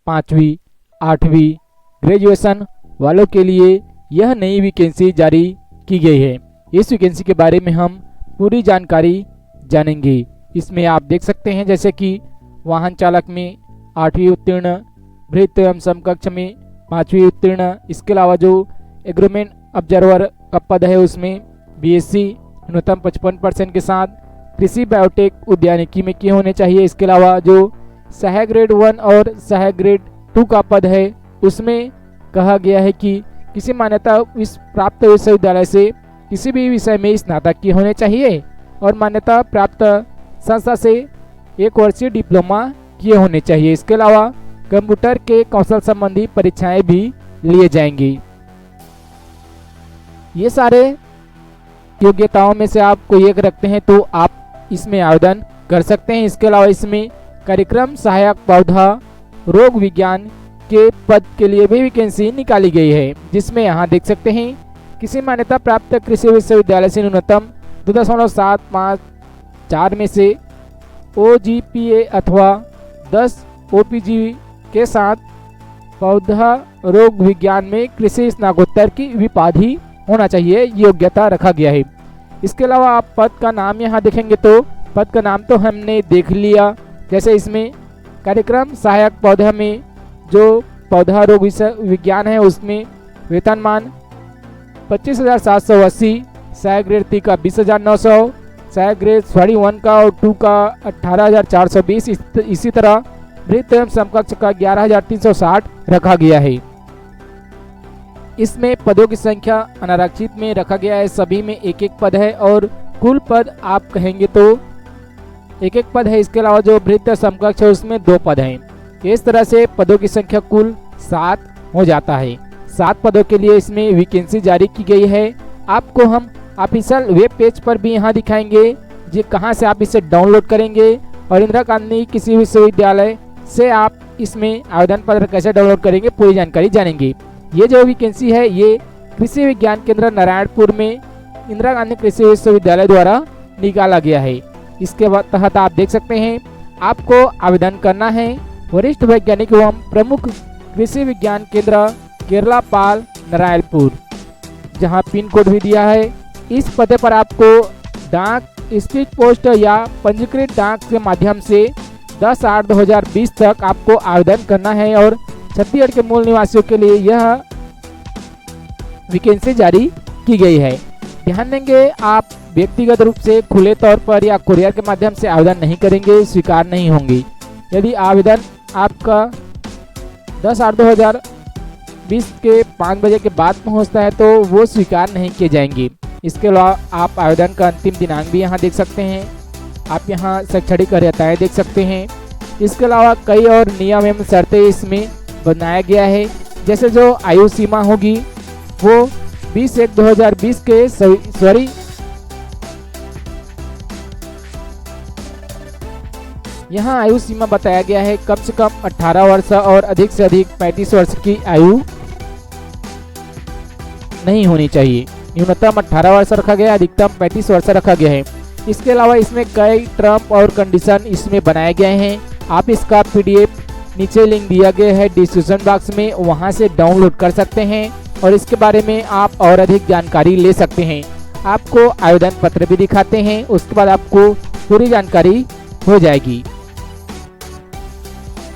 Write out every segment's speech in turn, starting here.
5वीं 8वीं ग्रेजुएशन वालों के लिए यह नई वैकेंसी जारी की गई है। इस वैकेंसी के बारे में हम पूरी जानकारी जानेंगे। इसमें आप देख सकते हैं जैसे कि वाहन चालक में 8वीं उत्तीर्ण, भृत्य एवं समकक्ष में 5वीं उत्तीर्ण। इसके अलावा जो एग्रीमेंट ऑब्जर्वर का पद है उसमें बीएससी न्यूनतम 55% के साथ कृषि बायोटेक उद्यानिकी में किए होने चाहिए। इसके अलावा जो सहायक ग्रेड 1 और सहायक ग्रेड 2 का पद है उसमें कहा गया है कि किसी मान्यता प्राप्त विश्वविद्यालय से किसी भी विषय में स्नातक किए होने चाहिए और मान्यता प्राप्त संस्था से 1 वर्षीय डिप्लोमा किए होने चाहिए। इसके अलावा कंप्यूटर के कौशल संबंधी परीक्षाएं भी लिए जाएंगी। ये सारे योग्यताओं में से आप कोई एक रखते हैं तो आप इसमें आवेदन कर सकते हैं। इसके अलावा इसमें कार्यक्रम सहायक पौधा रोग विज्ञान के पद के लिए भी वैकेंसी निकाली गई है, जिसमें यहाँ देख सकते हैं किसी मान्यता प्राप्त कृषि विश्वविद्यालय से न्यूनतम 2.754 में से OGPA अथवा 10 OPG के साथ पौधा रोग विज्ञान में कृषि स्नातकोत्तर की उपाधि होना चाहिए, योग्यता रखा गया है। इसके अलावा आप पद का नाम यहाँ देखेंगे तो पद का नाम तो हमने देख लिया। जैसे इसमें कार्यक्रम सहायक पौधा में जो पौधा रोग विज्ञान है उसमें वेतनमान 25,780, सहायक ग्रेड 3 का 20,900, सहायक ग्रेड 1 का और 2 का 18,420, इसी तरह भृत्य एवं समकक्ष का 11,360 रखा गया है। इसमें पदों की संख्या अनारक्षित में रखा गया है, सभी में 1-1 पद है और कुल पद आप कहेंगे तो 1-1 पद है। इसके अलावा जो भृत्य समकक्ष है उसमें 2 पद हैं। इस तरह से पदों की संख्या कुल 7 हो जाता है। 7 पदों के लिए इसमें वैकेंसी जारी की गई है। आपको हम ऑफिशियल वेब पेज पर भी यहाँ दिखाएंगे जी कहाँ से आप इसे डाउनलोड करेंगे और इंदिरा गांधी कृषि विश्वविद्यालय से आप इसमें आवेदन पत्र कैसे डाउनलोड करेंगे पूरी जानकारी जानेंगे। ये जो वैकेंसी है ये कृषि विज्ञान केंद्र नारायणपुर में इंदिरा गांधी कृषि विश्वविद्यालय द्वारा निकाला गया है। इसके तहत आप देख सकते हैं आपको आवेदन करना है वरिष्ठ वैज्ञानिक एवं प्रमुख कृषि विज्ञान केंद्र केरला पाल नारायणपुर, जहां पिन कोड भी दिया है। इस पते पर आपको डाक, स्पीड पोस्ट या पंजीकृत डाक के माध्यम से 10/8/2020 तक आपको आवेदन करना है और छत्तीसगढ़ के मूल निवासियों के लिए यह वैकेंसी जारी की गई है। ध्यान देंगे आप व्यक्तिगत रूप से खुले तौर पर या कुरियर के माध्यम से आवेदन नहीं करेंगे, स्वीकार नहीं होंगी। यदि आवेदन आपका 10/8/2020 के 5 बजे के बाद पहुंचता है तो वो स्वीकार नहीं किए जाएंगे। इसके अलावा आप आवेदन का अंतिम दिनांक भी यहाँ देख सकते हैं। आप यहाँ शैक्षणिक अर्हताएँ देख सकते हैं। इसके अलावा कई और नियम एवं शर्तें इसमें बनाया गया है। जैसे जो आयु सीमा होगी वो 20/1/2020 के यहाँ आयु सीमा बताया गया है कम से कम 18 वर्ष और अधिक से अधिक 35 वर्ष की आयु नहीं होनी चाहिए। न्यूनतम 18 वर्ष रखा गया है, अधिकतम 35 वर्ष रखा गया है। इसके अलावा इसमें कई टर्म और कंडीशन इसमें बनाए गए हैं। आप इसका PDF नीचे लिंक दिया गया है डिस्क्रिप्शन बॉक्स में, वहां से डाउनलोड कर सकते हैं और इसके बारे में आप और अधिक जानकारी ले सकते हैं। आपको आवेदन पत्र भी दिखाते हैं, उसके बाद आपको पूरी जानकारी हो जाएगी।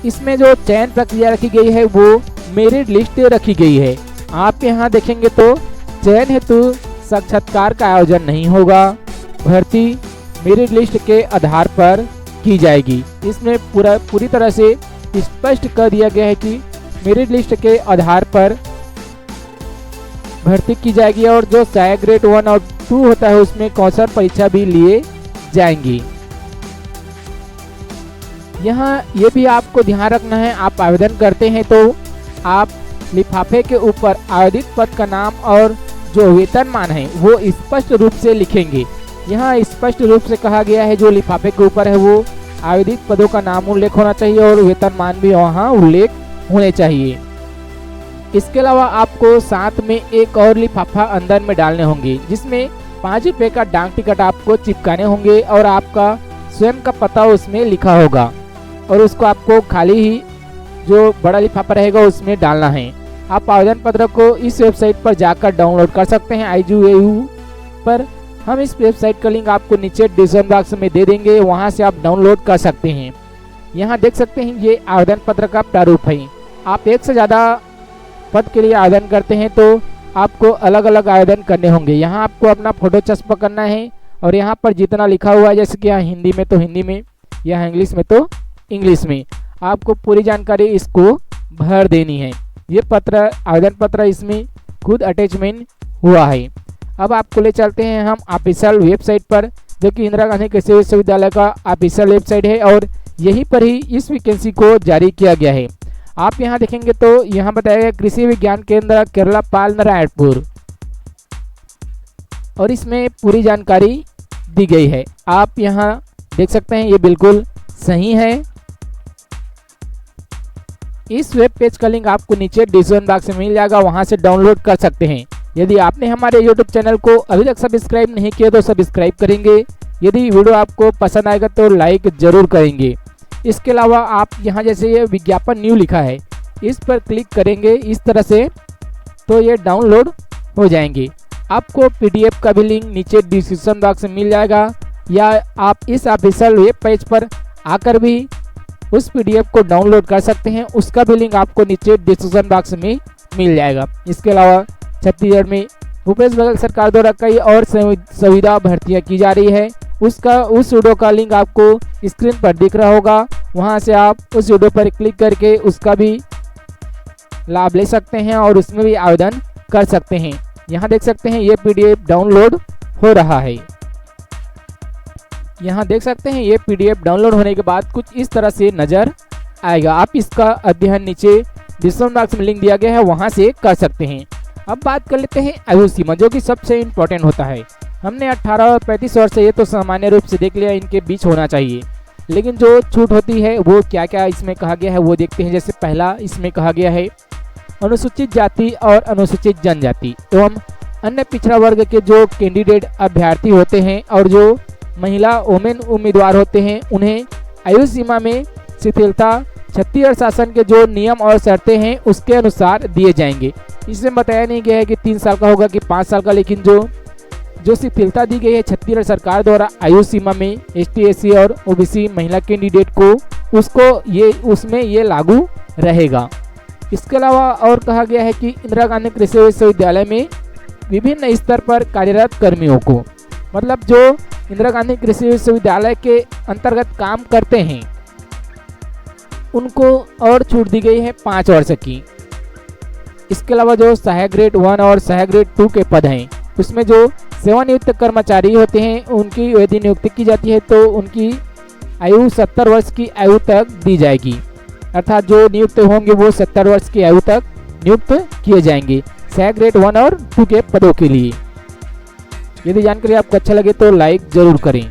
इसमें जो चयन प्रक्रिया रखी गई है वो मेरिट लिस्ट रखी गई है। आप यहाँ देखेंगे तो चयन हेतु साक्षात्कार का आयोजन नहीं होगा, भर्ती मेरिट लिस्ट के आधार पर की जाएगी। इसमें पूरी तरह से स्पष्ट कर दिया गया है कि मेरिट लिस्ट के आधार पर भर्ती की जाएगी और जो सहायक ग्रेड 1 और 2 होता है उसमें कौशल परीक्षा भी लिए जाएंगी। यहाँ ये भी आपको ध्यान रखना है, आप आवेदन करते हैं तो आप लिफाफे के ऊपर आवेदित पद का नाम और जो वेतनमान है वो स्पष्ट रूप से लिखेंगे। यहाँ स्पष्ट रूप से कहा गया है जो लिफाफे के ऊपर है वो आवेदित पदों का नाम उल्लेख होना चाहिए और वेतनमान भी वहाँ उल्लेख होने चाहिए। इसके अलावा आपको साथ में एक और लिफाफा अंदर में डालने होंगे जिसमें 5 रुपये का डाक टिकट आपको चिपकाने होंगे और आपका स्वयं का पता उसमें लिखा होगा और उसको आपको खाली ही जो बड़ा लिफाफा रहेगा उसमें डालना है। आप आवेदन पत्र को इस वेबसाइट पर जाकर डाउनलोड कर सकते हैं IGAU पर। हम इस वेबसाइट का लिंक आपको नीचे डिस्क्रिप्शन बॉक्स में दे देंगे, वहां से आप डाउनलोड कर सकते हैं। यहाँ देख सकते हैं ये आवेदन पत्र का प्रारूप है। आप एक से ज़्यादा पद के लिए आवेदन करते हैं तो आपको अलग अलग आवेदन करने होंगे। यहाँ आपको अपना फोटो चस्प करना है और यहाँ पर जितना लिखा हुआ है, जैसे कि यहाँ हिंदी में तो हिंदी में, या इंग्लिश में तो इंग्लिश में, आपको पूरी जानकारी इसको भर देनी है। ये पत्र आवेदन पत्र इसमें खुद अटैचमेंट हुआ है। अब आपको ले चलते हैं हम ऑफिशियल वेबसाइट पर, जो कि इंदिरा गांधी कृषि विश्वविद्यालय का ऑफिशियल वेबसाइट है और यहीं पर ही इस वैकेंसी को जारी किया गया है। आप यहाँ देखेंगे तो यहाँ बताया गया कृषि विज्ञान केंद्र केरला पाल नारायणपुर, और इसमें पूरी जानकारी दी गई है। आप यहाँ देख सकते हैं ये बिल्कुल सही है। इस वेब पेज का लिंक आपको नीचे डिस्क्रिप्शन बॉक्स में मिल जाएगा, वहां से डाउनलोड कर सकते हैं। यदि आपने हमारे YouTube चैनल को अभी तक सब्सक्राइब नहीं किया तो सब्सक्राइब करेंगे। यदि वीडियो आपको पसंद आएगा तो लाइक जरूर करेंगे। इसके अलावा आप यहाँ जैसे ये विज्ञापन न्यू लिखा है, इस पर क्लिक करेंगे इस तरह से, तो ये डाउनलोड हो जाएंगे। आपको PDF का भी लिंक नीचे डिस्क्रिप्शन बॉक्स में मिल जाएगा, या आप इस ऑफिशियल वेब पेज पर आकर भी उस PDF को डाउनलोड कर सकते हैं। उसका भी लिंक आपको नीचे डिस्क्रिप्शन बॉक्स में मिल जाएगा। इसके अलावा छत्तीसगढ़ में भूपेश बघेल सरकार द्वारा कई और सुविधा भर्तियां की जा रही है, उस वीडियो का लिंक आपको स्क्रीन पर दिख रहा होगा। वहां से आप उस वीडियो पर क्लिक करके उसका भी लाभ ले सकते हैं और उसमें भी आवेदन कर सकते हैं। यहाँ देख सकते हैं ये PDF डाउनलोड हो रहा है। यहाँ देख सकते हैं ये PDF डाउनलोड होने के बाद कुछ इस तरह से नजर आएगा। आप इसका अध्ययन नीचे डिस्क्रिप्शन बॉक्स में लिंक दिया गया है, वहां से कर सकते हैं। अब बात कर लेते हैं आयु सीमा, जो कि सबसे इम्पोर्टेंट होता है। हमने 18 और 35 वर्ष ये तो सामान्य रूप से देख लिया, इनके बीच होना चाहिए, लेकिन जो छूट होती है वो क्या क्या इसमें कहा गया है वो देखते हैं। जैसे पहला इसमें कहा गया है अनुसूचित जाति और अनुसूचित जनजाति एवं अन्य पिछड़ा वर्ग के जो कैंडिडेट अभ्यर्थी होते हैं और जो महिला वुमेन उम्मीदवार होते हैं, उन्हें आयु सीमा में शिथिलता छत्तीसगढ़ शासन के जो नियम और शर्तें हैं उसके अनुसार दिए जाएंगे। इसमें बताया नहीं गया है कि 3 साल का होगा कि 5 साल का, लेकिन जो शिथिलता दी गई है छत्तीसगढ़ सरकार द्वारा आयु सीमा में ST SC और OBC महिला कैंडिडेट को, उसमें ये लागू रहेगा। इसके अलावा और कहा गया है कि इंदिरा गांधी कृषि विश्वविद्यालय में विभिन्न स्तर पर कार्यरत कर्मियों को, मतलब जो इंदिरा गांधी कृषि विश्वविद्यालय के अंतर्गत काम करते हैं, उनको और छूट दी गई है 5 वर्ष की। इसके अलावा जो सहायक ग्रेड 1 और सहायक ग्रेड 2 के पद हैं, उसमें जो सेवानियुक्त कर्मचारी होते हैं उनकी यदि नियुक्ति की जाती है तो उनकी आयु 70 वर्ष की आयु तक दी जाएगी। अर्थात जो नियुक्त होंगे वो 70 वर्ष की आयु तक नियुक्त किए जाएंगे सहायक ग्रेड 1 और 2 के पदों के लिए। यदि जानकारी आपको अच्छा लगे तो लाइक जरूर करें।